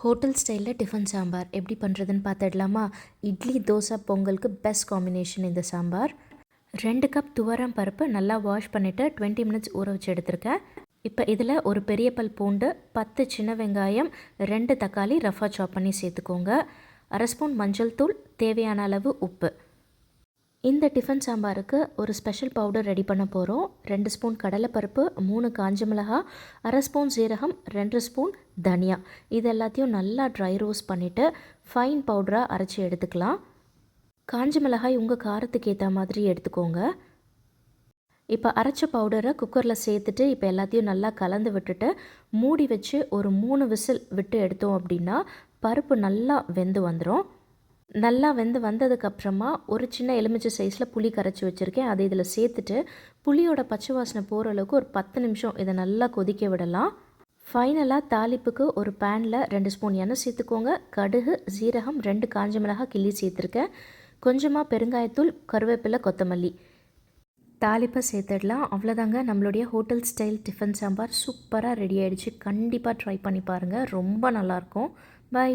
Hotel ஸ்டைலில் tiffin sambar எப்படி பண்ணுறதுன்னு பார்த்துடலாமா? இட்லி, தோசை, பொங்கலுக்கு பெஸ்ட் காம்பினேஷன் இந்த சாம்பார். 2 கப் துவரம் பருப்பு நல்லா வாஷ் பண்ணிவிட்டு 20 மினிட்ஸ் ஊற வச்சு எடுத்திருக்கேன். இப்போ இதில் ஒரு பெரிய பல் பூண்டு, 10 சின்ன வெங்காயம், 2 தக்காளி ரஃபாக சாப் பண்ணி சேர்த்துக்கோங்க. 1/2 ஸ்பூன் மஞ்சள் தூள், தேவையான அளவு உப்பு. இந்த டிஃபன் சாம்பாருக்கு ஒரு ஸ்பெஷல் பவுடர் ரெடி பண்ண போகிறோம். 2 ஸ்பூன் கடலைப்பருப்பு, 3 காஞ்ச மிளகா, 1/2 ஸ்பூன் சீரகம், 2 ஸ்பூன் தனியா. இது எல்லாத்தையும் நல்லா ட்ரை ரோஸ்ட் பண்ணிவிட்டு ஃபைன் பவுடராக அரைச்சி எடுத்துக்கலாம். காஞ்ச மிளகாய் உங்கள் காரத்துக்கு ஏற்ற மாதிரி எடுத்துக்கோங்க. இப்போ அரைச்ச பவுடரை குக்கரில் சேர்த்துட்டு இப்போ எல்லாத்தையும் நல்லா கலந்து விட்டுட்டு மூடி வச்சு ஒரு 3 விசில் விட்டு எடுத்தோம் அப்படின்னா பருப்பு நல்லா வெந்து வந்துடும். நல்லா வெந்து வந்ததுக்கப்புறமா ஒரு சின்ன எலுமிச்சை சைஸில் புளி கரைச்சி வச்சுருக்கேன். அதை இதில் சேர்த்துட்டு புளியோட பச்சை வாசனை போகிற அளவுக்கு ஒரு 10 நிமிஷம் இதை நல்லா கொதிக்க விடலாம். ஃபைனலாக தாளிப்புக்கு ஒரு பேனில் 2 ஸ்பூன் எண்ணெய் சேர்த்துக்கோங்க. கடுகு, சீரகம், 2 காஞ்ச மிளகாய் கிள்ளி சேர்த்துருக்கேன். கொஞ்சமாக பெருங்காயத்தூள், கருவேப்பிலை, கொத்தமல்லி. தாளிப்பை சேர்த்துடலாம். அவ்வளோதாங்க, நம்மளுடைய ஹோட்டல் ஸ்டைல் டிஃபன் சாம்பார் சூப்பராக ரெடி ஆகிடுச்சு. கண்டிப்பாக ட்ரை பண்ணி பாருங்கள், ரொம்ப நல்லாயிருக்கும். பை.